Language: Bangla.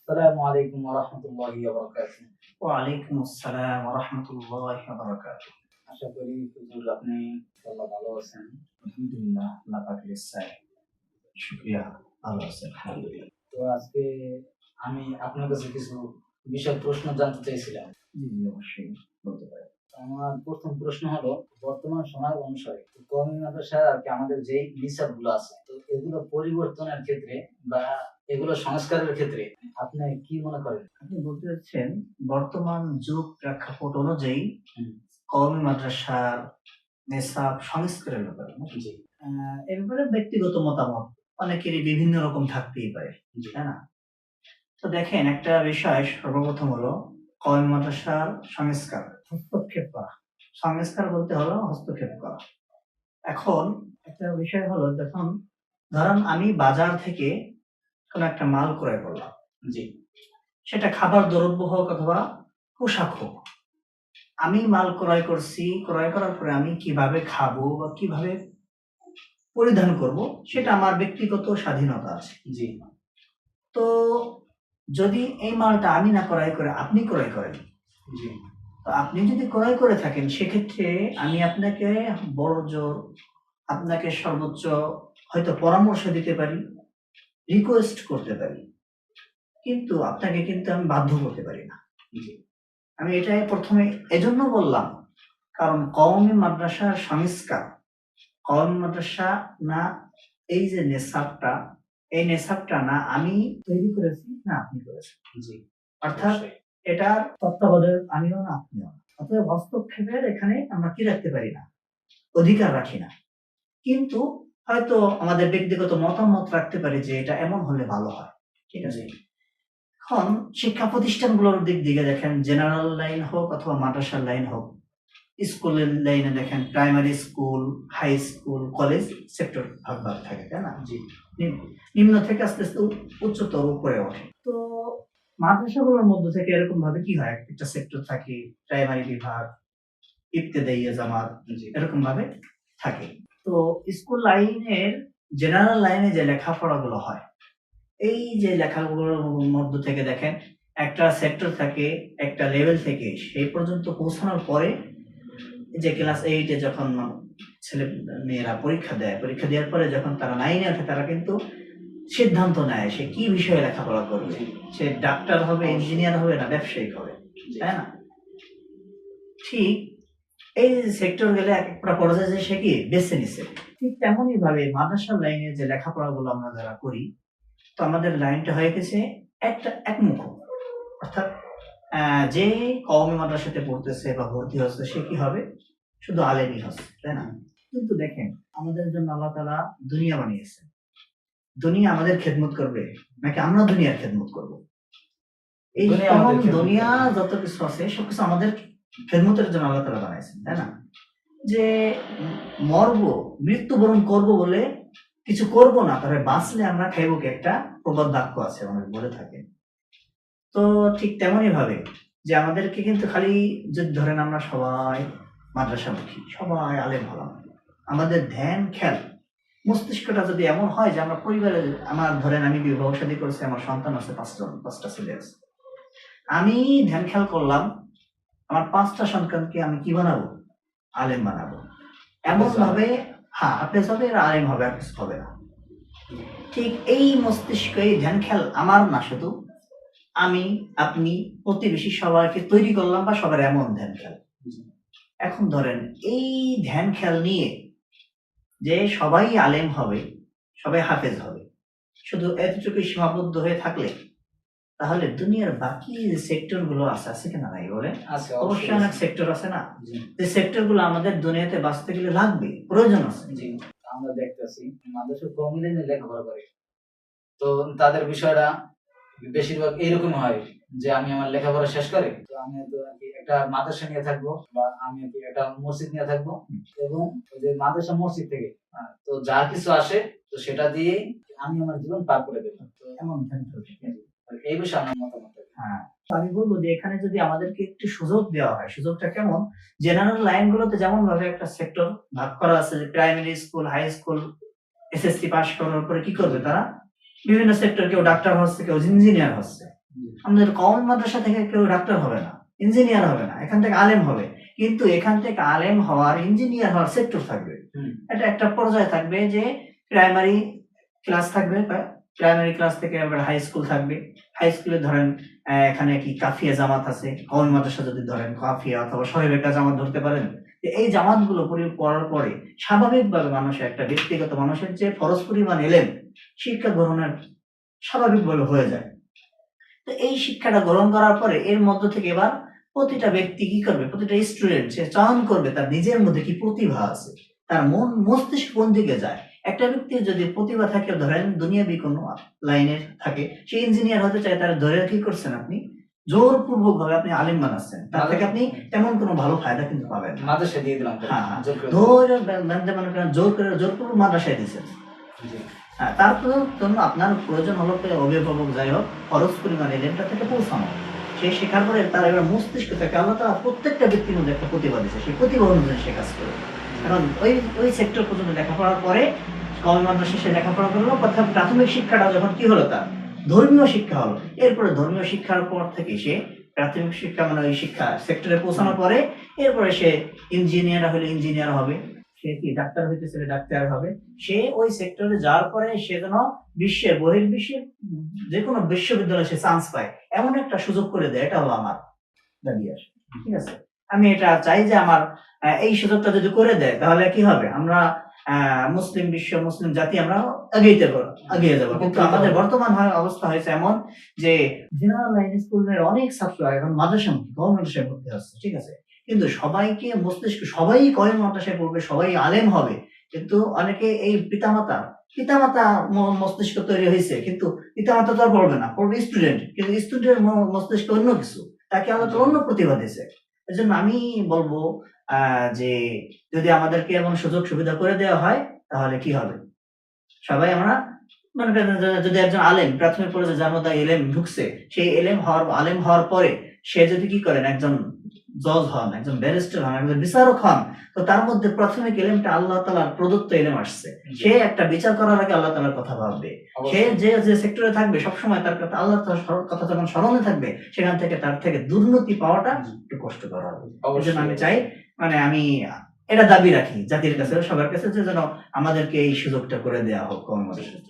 আসসালামু আলাইকুম ওয়া রাহমাতুল্লাহি ওয়া বারাকাতুহু। ওয়ালাইকুম আসসালাম ওয়া রাহমাতুল্লাহি ওয়া বারাকাতুহু। আশা করি হুজুর আপনি ইনশাআল্লাহ ভালো আছেন। আলহামদুলিল্লাহ, আল্লাহ পাকের ইচ্ছায় শুকরিয়া, ভালো আছি আলহামদুলিল্লাহ। তো আজকে আমি আপনার কাছে কিছু বিষয় প্রশ্ন জানতে চাইছিলাম। জি, অবশ্যই বলতে পারেন। আমার ১ম প্রশ্ন হলো, বর্তমান সময় অনুসারে কওমি মাদ্রাসায় আরকি আমাদের যেই নিসাবগুলো আছে, তো এগুলো পরিবর্তনের ক্ষেত্রে বা এগুলো সংস্কারের ক্ষেত্রে আপনি কি মনে করেন? আপনি বলতে চাচ্ছেন বর্তমান যুগ প্রেক্ষাপট অনুযায়ী হুম, কওমি মাদ্রাসার নিসাব সংস্কারের ব্যাপারে নাকি? জি, এ ব্যাপারে ব্যক্তিগত মতামত অনেকেরই বিভিন্ন রকম থাকতেই পারে, জি, তাই না? তো দেখেন, একটা বিষয় সর্বপ্রথম হলো কওমি মাদ্রাসার সংস্কার, হস্তক্ষেপ করা। সংস্কার বলতে হলো হস্তক্ষেপ করা। এখন একটা বিষয় হলো, যখন ধরেন আমি বাজার থেকে কোন একটা মাল ক্রয় করলাম, জি, সেটা খাবার দ্রব্য হোক অথবা পোশাক হোক, আমি মাল ক্রয় করছি, ক্রয় করার পরে আমি কিভাবে খাবো বা কিভাবে পরিধান করব সেটা আমার ব্যক্তিগত স্বাধীনতা আছে। জি, তো যদি এই মালটা আমি না ক্রয় করে আপনি ক্রয় করেন, জি, তো আপনি যদি ক্রয় করে থাকেন সেক্ষেত্রে আমি আপনাকে বড় জোর, আপনাকে সর্বোচ্চ হয়তো পরামর্শ দিতে পারি, রিকোয়েস্ট করতে পারি, কিন্তু আপনাকে কিন্তু আমি বাধ্য করতে পারি না। জি, আমি এটাই প্রথমে এজন্য বললাম, কারণ কওমি মাদ্রাসার সংস্কার, কওমি মাদ্রাসা না, এই যে নেসাবটা, এই নেসাবটা না আমি তৈরি করেছি না আপনি করেছেন। জি, অর্থাৎ অবশ্যই। এটার তত্ত্বাবধায়ক আমিও না আপনিও না। অতএব হস্তক্ষেপের এখানে আমরা কি রাখতে পারি না, অধিকার রাখি না। কিন্তু হয়তো আমাদের ব্যক্তিগত মতামত রাখতে পারি যে এটা এমন হলে ভালো হয়। ঠিক আছে? জি, এখন শিক্ষা প্রতিষ্ঠানগুলোর দিক দিয়ে দেখেন, জেনারেল লাইন হোক অথবা মাদ্রাসার লাইন হোক, স্কুলের লাইনে দেখেন primary school, high school, college sector ভাগ ভাগ থাকে, তাই না? জি, নিম্ন থেকে আস্তে আস্তে উচ্চতর উপরে ওঠে। তো মাদ্রাসাগুলোর মধ্য থেকে এরকম ভাবে কি হয়, একটা সেক্টর থাকে, প্রাইমারি বিভাগ, ইবতেদাইয়া জামাত, জি, এরকম ভাবে থাকে। তো স্কুল লাইনের জেনারেল লাইনে যে লেখাপড়াগুলো হয়, এই যে লেখাগুলোর মধ্য থেকে দেখেন একটা সেক্টর থাকে, একটা লেভেল থেকে সেই পর্যন্ত পৌঁছানোর পরে যে ক্লাস 8 এ যখন ছেলে মেয়েরা পরীক্ষা দেয়, পরীক্ষা দেওয়ার পরে যখন তারা 9 এ ওঠে, তারা কিন্তু সিদ্ধান্ত নেয় সে কি বিষয়ে লেখাপড়া করবে। সে ডাক্তার হবে, ইঞ্জিনিয়ার হবে না ব্যবসায়িক হবে, তাই না? ঠিক এই সেক্টর গেলে একটা পর্যায়ে যে সে কি বেছে নিছে। ঠিক তেমনই ভাবে মাদ্রাসার লাইনে যে লেখাপড়াগুলো আমরা যারা করি, তো আমাদের লাইনটা হয়ে গেছে একটা একমুখী। অর্থাৎ যে কওমি মাদ্রাসাতে পড়তেছে বা ভর্তি হচ্ছে সে কি হবে, শুধু আলেমই হচ্ছে, তাই না? কিন্তু দেখেন, আমাদের জন্য আল্লাহ তাআলা দুনিয়া বানিয়েছেন। দুনিয়া আমাদের খেদমত করবে নাকি আমরা দুনিয়ার খেদমত করব? এই দুনিয়া তমাম আমাদের খেদমত দুনিয়া করবে। যত কিছু আছে সবকিছু আমাদের খেদমতের জন্য আল্লাহ তাআলা বানাইছেন, তাই না? যে মরবো, মৃত্যুবরণ করব বলে কিছু করব না, তবে বাঁচলে আমরা খাইবো কি, একটা প্রবাদ বাক্য আছে, অনেক বলে থাকে। তো ঠিক তেমনই ভাবে যে আমাদেরকে কিন্তু খালি, যদি ধরেন আমরা সবাই মাদ্রাসামুখী, সবাই আলেম হলাম, আমাদের ধ্যান খেয়াল মস্তিষ্কটা যদি এমন হয় যে আমরা পরিবারে, আমার ধরেন আমি বিবাহ শাদী করেছি, আমার সন্তান আছে, পাঁচটা ছেলে আছে, আমি ধ্যান খেয়াল করলাম আমার 5টা সন্তানকে আমি কি বানাবো, আলেম বানাবো, এমন ভাবে, হ্যাঁ হাফেজ হবে, এরা আলেম হবে, আর কিছু হবে না। ঠিক এই মস্তিষ্ক, এই ধ্যান খেয়াল আমার না, শুধু আমি, আপনি, প্রতিবেশী সবাইকে তৈরি করলাম বা সবার এমন ধ্যান খেয়াল। এখন ধরেন এই ধ্যান খেয়াল নিয়ে যে সবাই আলেম হবে, সবাই হাফেজ হবে, শুধু এতটুকু সীমাবদ্ধ হয়ে থাকলে, তাহলে দুনিয়ার বাকি যে সেক্টর গুলো আছে, আছে কিনা নাই বলেন? আছে, অবশ্যই অনেক সেক্টর আছে না, জি, যে সেক্টর গুলো আমাদের দুনিয়াতে বাঁচতে গেলে লাগবে, প্রয়োজন আছে। জি। আমরা দেখতেছি মাদ্রাসা কওমি লাইনে লেখাপড়া করে। তো তাদের বিষয়টা বেশিরভাগ এইরকম হয় যে আমি আমার লেখাপড়া শেষ করে তো আমি তো আরকি একটা মাদ্রাসা নিয়ে থাকবো বা আমি আরকি একটা মসজিদ নিয়ে থাকবো এবং ওই যে মাদ্রাসা মসজিদ থেকে তো যা কিছু আসে তো সেটা দিয়েই আমি আমার জীবন পার করে দেবো। তো এমন ধ্যান খেয়াল থাকে। এই বিষয়ে আমার মতামত কি? হ্যাঁ, তো আমি বলবো যে এখানে যদি আমাদেরকে একটু সুযোগ দেওয়া হয়, সুযোগটা কেমন, জেনারেল লাইন গুলোতে যেমন ভাবে একটা সেক্টর ভাগ করা আছে, যে primary school, high school, SSC pass করার পরে কি করবে তারা, বিভিন্ন সেক্টর, কেউ ডাক্তার হচ্ছে, কেউ ইঞ্জিনিয়ার হচ্ছে। আমাদের কওমি মাদ্রাসা থেকে কেউ ডাক্তার হবে না, ইঞ্জিনিয়ার হবে না, এখান থেকে আলেম হবে। কিন্তু এখান থেকে আলেম হওয়ার, ইঞ্জিনিয়ার হওয়ার সেক্টর থাকবে। হুম। এটা একটা পর্যায়ে থাকবে যে প্রাইমারি ক্লাস থাকবে, প্রাইমারি ক্লাস থেকে আবার হাই স্কুল থাকবে। হাই স্কুলে ধরেন এখানে কি কাফিয়া জামাত আছে, কওমি মাদ্রাসা যদি ধরেন কাফিয়া অথবা শহীদ জামাত ধরতে পারেন। এই জামাতগুলো পড়ার পরে স্বাভাবিকভাবে মানুষের, একটা ব্যক্তিগত মানুষের যে ফরজ পরিমাণ এলেম শিক্ষা গ্রহণের স্বাভাবিকভাবে হয়ে যায়। তো এই শিক্ষাটা গ্রহণ করার পরে এর মধ্য থেকে এবার প্রতিটা ব্যক্তি কি করবে, প্রতিটা স্টুডেন্ট সে চয়ন করবে তার নিজের মধ্যে কি প্রতিভা আছে, তার মন মস্তিষ্ক কোন দিকে যায়। একটা ব্যক্তির যদি প্রতিভা থাকে, ধরেন দুনিয়াবি কোনো লাইনের থাকে, সে ইঞ্জিনিয়ার হতে চায়, তার ধরে কি করছেন আপনি, জোরপূর্বক ভাবে আপনি আলিম বানাচ্ছেন, তার থেকে আপনি তেমন কোনো ভালো ফায়দা কিন্তু পাবেন না। মাদ্রাসা দিয়ে দিলাম হ্যাঁ, জোর করে। ধরে মনে করেন জোরপূর্বক মাদ্রাসায় দিচ্ছেন। জি। হ্যাঁ, তারপর জন্য আপনার প্রয়োজন হলো যে অভিভাবক যাই হোক খরচ পরিমাণ এলেমটা থেকে পৌঁছানো। সে শেখার পরে তার এবার মস্তিষ্ক থেকে আল্লাহ তাআলা প্রত্যেকটা ব্যক্তির মধ্যে একটা প্রতিভা দিয়েছে, সেই প্রতিভা অনুযায়ী সে কাজ করে। এখন ওই সেক্টর পর্যন্ত লেখাপড়ার পরে কওমি মাদ্রাসায় সে লেখাপড়া করলো, প্রথম প্রাথমিক শিক্ষাটা যখন কি হলো, তার ধর্মীয় শিক্ষা হলো। এরপরে ধর্মীয় শিক্ষার পর থেকে সে প্রাথমিক শিক্ষা মানে ওই শিক্ষা সেক্টরে পৌঁছানোর পরে এরপরে সে ইঞ্জিনিয়ার হলে ইঞ্জিনিয়ার হবে, সে কি ডাক্তার হইতেছে ডাক্তার হবে। সে ওই সেক্টরে যাওয়ার পরে সে যেন বিশ্বের বহির্বিশ্বের যে কোনো বিশ্ববিদ্যালয়ে সে চান্স পায়, এমন একটা সুযোগ করে দেয়। এটা হলো আমার দাবি আর, ঠিক আছে। আমি এটা চাই যে আমার এই সুযোগটা যদি করে দেয় তাহলে কি হবে, আমরা মুসলিম বিশ্ব, মুসলিম জাতি আমরা এগিয়ে যাবো। কিন্তু আমাদের বর্তমান অবস্থা হয়েছে এমন যে জেনারেল লাইন স্কুলের অনেক ছাত্র এখন মাদ্রাসামুখী, কওমি মাদ্রাসায় ভর্তি হচ্ছে, ঠিক আছে। কিন্তু সবাইকে মস্তিষ্ক, সবাই কওমি মাদ্রাসায় পড়বে, সবাই আলেম হবে, কিন্তু অনেকে এই পিতামাতা মস্তিষ্ক তৈরি হয়েছে, কিন্তু পিতামাতা তো আর পড়বে না, পড়বে স্টুডেন্ট, কিন্তু স্টুডেন্টের মস্তিষ্ক অন্য কিছু, তাকে আল্লাহ তাআলা অন্য প্রতিভা দিয়েছে। এজন্য আমি বলবো যে যদি আমাদেরকে এমন সুযোগ সুবিধা করে দেওয়া হয় তাহলে কি হবে, সবাই আমরা মনে করেন যদি একজন আলেম প্রাথমিক পর্যায়ে যার মধ্যে এলেম ঢুকছে, সেই আলেম হওয়ার পরে সে যদি কি করেন, একজন জজ হন, একজন ব্যারিস্টার হন, একজন বিচারক হন, তো তার মধ্যে প্রাথমিক এলেমটা আল্লাহ তাআলার প্রদত্ত এলেম আসছে। সে একটা বিচার করার আগে আল্লাহ তাআলার কথা ভাববে। সে যে সেক্টরে থাকবে সবসময় তার কথা আল্লাহ তাআলার কথা যখন স্মরণে থাকবে, সেখান থেকে তার থেকে দুর্নীতি পাওয়াটা একটু কষ্টকর হবে। এজন্য আমি চাই, মানে আমি এটা দাবি রাখি জাতির কাছে, সবার কাছে, যে যেন আমাদেরকে এই সুযোগটা করে দেওয়া হোক কওমি মাদ্রাসায়।